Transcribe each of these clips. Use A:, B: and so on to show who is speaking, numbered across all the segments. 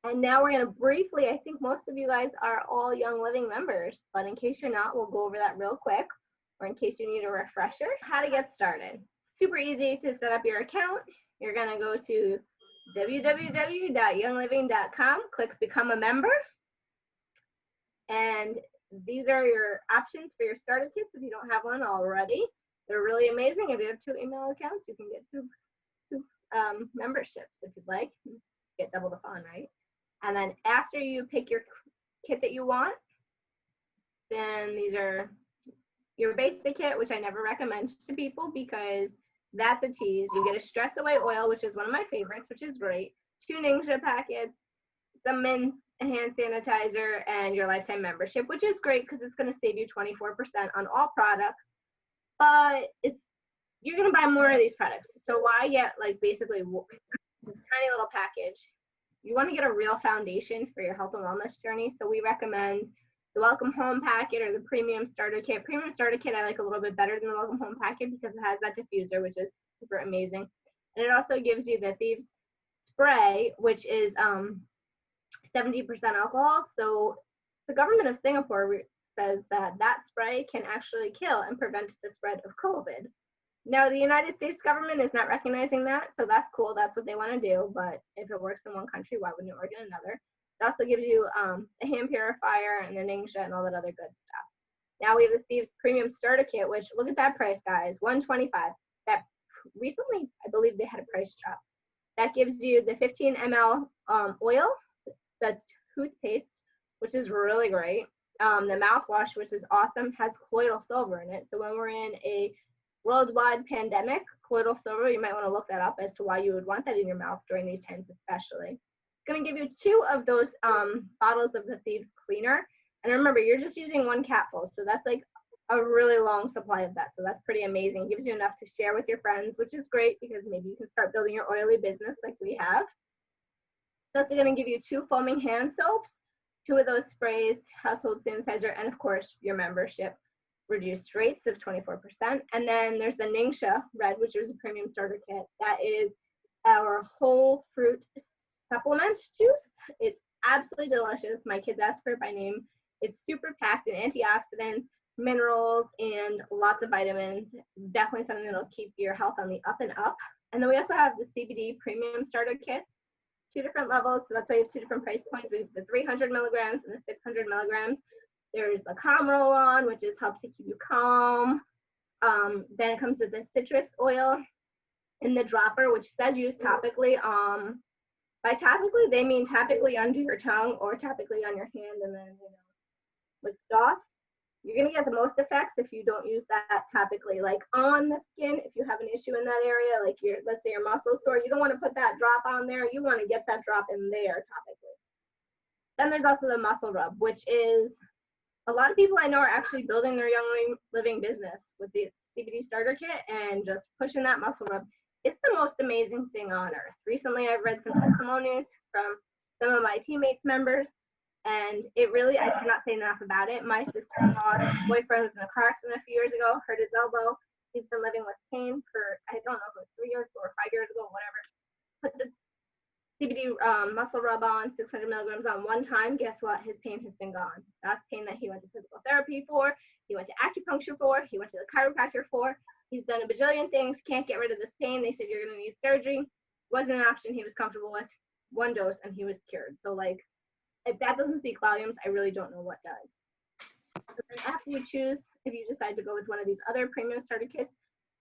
A: And now we're going to briefly, I think most of you guys are all Young Living members, but in case you're not, we'll go over that real quick, or in case you need a refresher, how to get started. Super easy to set up your account. You're going to go to www.youngliving.com, click Become a Member, and these are your options for your starter kits if you don't have one already. They're really amazing. If you have 2 email accounts, you can get two memberships if you'd like. Get double the fun, right? And then after you pick your kit that you want, then these are your basic kit, which I never recommend to people because that's a tease. You get a stress away oil, which is one of my favorites, which is great. 2 Ningxia packets, some mints, a hand sanitizer, and your lifetime membership, which is great because it's going to save you 24% on all products. But you're going to buy more of these products. So why get like basically this tiny little package? You want to get a real foundation for your health and wellness journey. So we recommend the Welcome Home packet or the Premium Starter Kit. Premium Starter Kit I like a little bit better than the Welcome Home packet because it has that diffuser, which is super amazing. And it also gives you the Thieves Spray, which is 70% alcohol. So the government of Singapore says that that spray can actually kill and prevent the spread of COVID. Now, the United States government is not recognizing that, so that's cool. That's what they want to do. But if it works in one country, why wouldn't it work in another? It also gives you a hand purifier and the Ningxia and all that other good stuff. Now we have the Thieves Premium Starter Kit, which look at that price, guys, $125. That recently, I believe they had a price drop. That gives you the 15 ml oil, the toothpaste, which is really great. The mouthwash, which is awesome, has colloidal silver in it. So when we're in a worldwide pandemic, colloidal silver, you might want to look that up as to why you would want that in your mouth during these times especially. It's going to give you 2 of those bottles of the Thieves Cleaner. And remember, you're just using 1 capful, so that's like a really long supply of that. So that's pretty amazing. It gives you enough to share with your friends, which is great because maybe you can start building your oily business like we have. It's also going to give you 2 foaming hand soaps, 2 of those sprays, household sanitizer, and of course your membership reduced rates of 24%. And then there's the Ningxia Red, which is a premium starter kit. That is our whole fruit supplement juice. It's absolutely delicious. My kids ask for it by name. It's super packed in antioxidants, minerals, and lots of vitamins. Definitely something that'll keep your health on the up and up. And then we also have the CBD premium starter kits, 2 different levels. So that's why you have 2 different price points. We have the 300 milligrams and the 600 milligrams. There's the Calm Roll On, which is helps to keep you calm. Then it comes with the citrus oil in the dropper, which says use topically. By topically, they mean topically under your tongue or topically on your hand, and then licked off. You're gonna get the most effects if you don't use that topically, like on the skin. If you have an issue in that area, like let's say your muscles sore, you don't want to put that drop on there. You want to get that drop in there topically. Then there's also the muscle rub, which is a lot of people I know are actually building their Young Living business with the CBD starter kit and just pushing that muscle rub. It's the most amazing thing on earth. Recently, I've read some testimonies from some of my teammates members, and it really, I cannot say enough about it. My sister-in-law's boyfriend was in a car accident a few years ago, hurt his elbow. He's been living with pain for, I don't know if it was 3 years ago or 5 years ago, whatever. Put the CBD muscle rub on, 600 milligrams on one time, guess what? His pain has been gone. That's pain that he went to physical therapy for, he went to acupuncture for, he went to the chiropractor for. He's done a bajillion things, can't get rid of this pain. They said you're going to need surgery. Wasn't an option he was comfortable with. 1 dose and he was cured. So like, if that doesn't speak volumes, I really don't know what does. So then after you choose, if you decide to go with one of these other premium starter kits,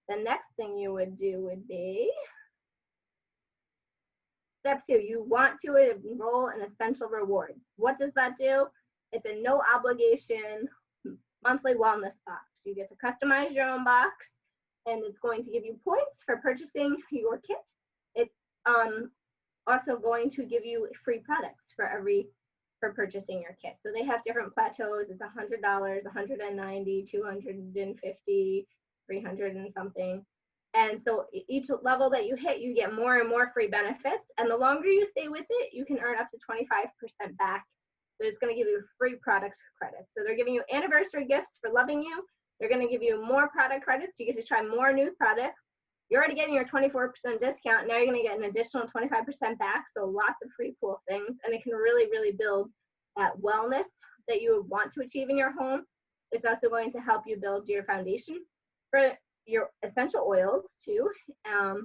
A: the next thing you would do would be step 2, you want to enroll in Essential Rewards. What does that do? It's a no obligation monthly wellness box. You get to customize your own box, and it's going to give you points for purchasing your kit. It's also going to give you free products for purchasing your kit. So they have different plateaus. It's $100, $190, $250, $300 and something. And so each level that you hit, you get more and more free benefits. And the longer you stay with it, you can earn up to 25% back. So it's going to give you free product credits. So they're giving you anniversary gifts for loving you. They're going to give you more product credits. You get to try more new products. You're already getting your 24% discount. Now you're going to get an additional 25% back. So lots of free cool things. And it can really, really build that wellness that you would want to achieve in your home. It's also going to help you build your foundation for your essential oils too. And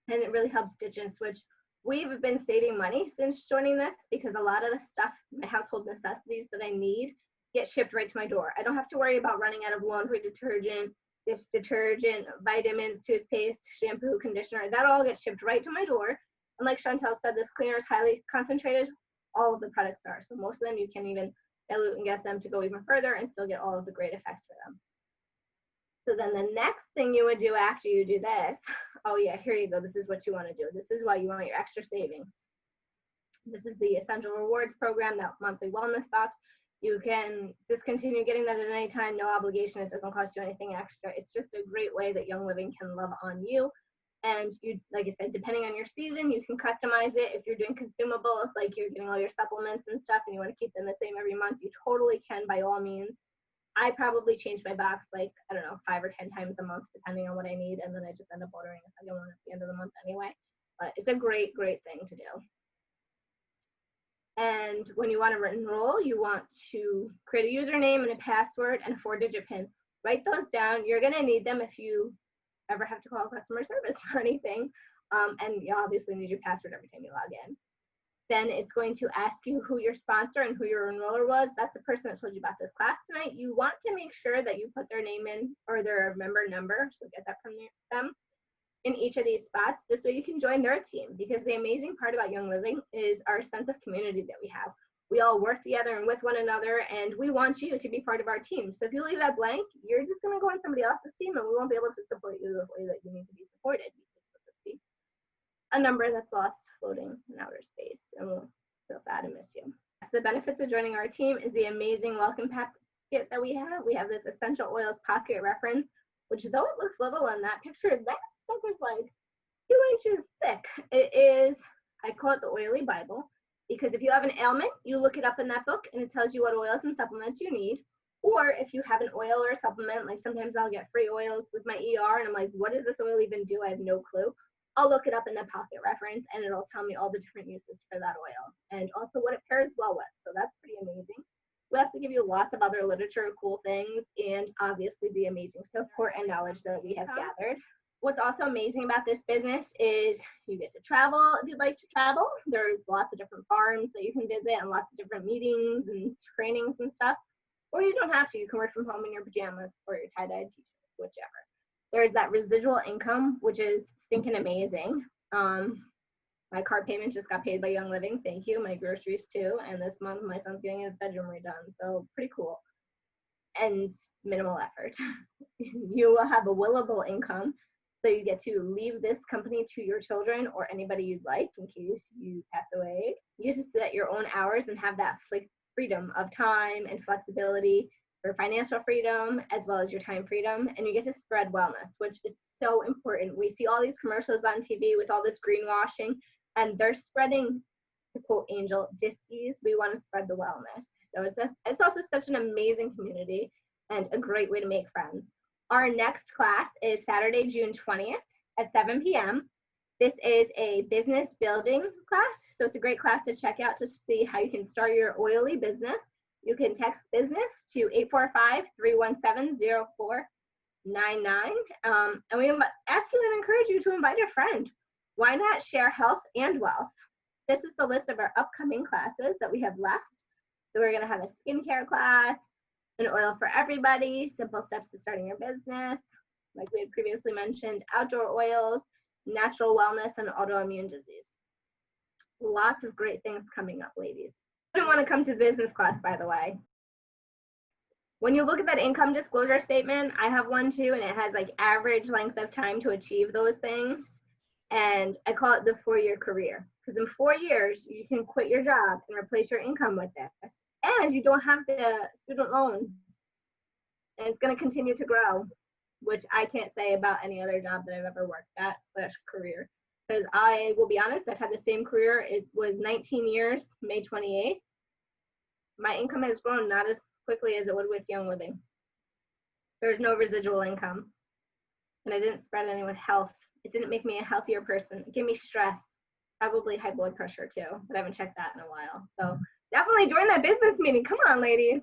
A: it really helps stitch and switch. We've been saving money since joining this because a lot of the stuff, my household necessities that I need, get shipped right to my door. I don't have to worry about running out of laundry detergent, dish detergent, vitamins, toothpaste, shampoo, conditioner. That all gets shipped right to my door. And like Chantel said, this cleaner is highly concentrated. All of the products are. So most of them you can even dilute and get them to go even further and still get all of the great effects for them. So then the next thing you would do after you do this, oh yeah, here you go. This is what you want to do. This is why you want your extra savings. This is the Essential Rewards program, that monthly wellness box. You can discontinue getting that at any time, no obligation. It doesn't cost you anything extra. It's just a great way that Young Living can love on you. And you, like I said, depending on your season, you can customize it. If you're doing consumables, like you're getting all your supplements and stuff, and you want to keep them the same every month, you totally can by all means. I probably change my box like, I don't know, 5 or 10 times a month, depending on what I need. And then I just end up ordering a second one at the end of the month anyway. But it's a great, great thing to do. And when you want to enroll, you want to create a username and a password and a 4-digit PIN. Write those down. You're going to need them if you ever have to call customer service for anything. And you obviously need your password every time you log in. Then it's going to ask you who your sponsor and who your enroller was. That's the person that told you about this class tonight. You want to make sure that you put their name in or their member number, so get that from them, in each of these spots. This way you can join their team, because the amazing part about Young Living is our sense of community that we have. We all work together and with one another, and we want you to be part of our team. So if you leave that blank, you're just going to go on somebody else's team, and we won't be able to support you the way that you need to be supported. A number that's lost floating in outer space, and we'll feel sad and miss you. The benefits of joining our team is the amazing welcome packet that we have. We have this essential oils pocket reference, which though it looks little in that picture, that sucker's like 2 inches thick. It is, I call it the oily Bible, because if you have an ailment, you look it up in that book and it tells you what oils and supplements you need. Or if you have an oil or a supplement, like sometimes I'll get free oils with my ER and I'm like, what does this oil even do? I have no clue. I'll look it up in the pocket reference and it'll tell me all the different uses for that oil and also what it pairs well with. So that's pretty amazing. We also give you lots of other literature, cool things, and obviously the amazing support and knowledge that we have gathered. What's also amazing about this business is you get to travel if you'd like to travel. There's lots of different farms that you can visit and lots of different meetings and trainings and stuff. Or you don't have to. You can work from home in your pajamas or your tie-dye t-shirt, whichever. There's that residual income, which is stinking amazing. My car payment just got paid by Young Living. Thank you. My groceries too. And this month, my son's getting his bedroom redone. So pretty cool. And minimal effort. You will have a willable income. So you get to leave this company to your children or anybody you'd like in case you pass away. You get to set your own hours and have that freedom of time and flexibility for financial freedom as well as your time freedom, and you get to spread wellness, which is so important. We see all these commercials on TV with all this greenwashing, and they're spreading, to quote Angel, dis-ease. We want to spread the wellness. So it's also such an amazing community and a great way to make friends. Our next class is Saturday, June 20th at 7 p.m. This is a business building class, so it's a great class to check out to see how you can start your oily business. You can text business to 845-317-0499. And we ask you and encourage you to invite a friend. Why not share health and wealth? This is the list of our upcoming classes that we have left. So we're going to have a skincare class, an oil for everybody, simple steps to starting your business, like we had previously mentioned, outdoor oils, natural wellness, and autoimmune disease. Lots of great things coming up, ladies. I don't want to come to business class, by the way. When you look at that income disclosure statement, I have one too, and it has like average length of time to achieve those things. And I call it the 4-year career, because in 4 years, you can quit your job and replace your income with this. And you don't have the student loan. And it's going to continue to grow, which I can't say about any other job that I've ever worked at / career. Because I will be honest, I've had the same career. It was 19 years, May 28th. My income has grown not as quickly as it would with Young Living. There's no residual income. And I didn't spread any with health It didn't make me a healthier person. It gave me stress, probably high blood pressure too, but I haven't checked that in a while. So definitely join that business meeting. Come on, ladies.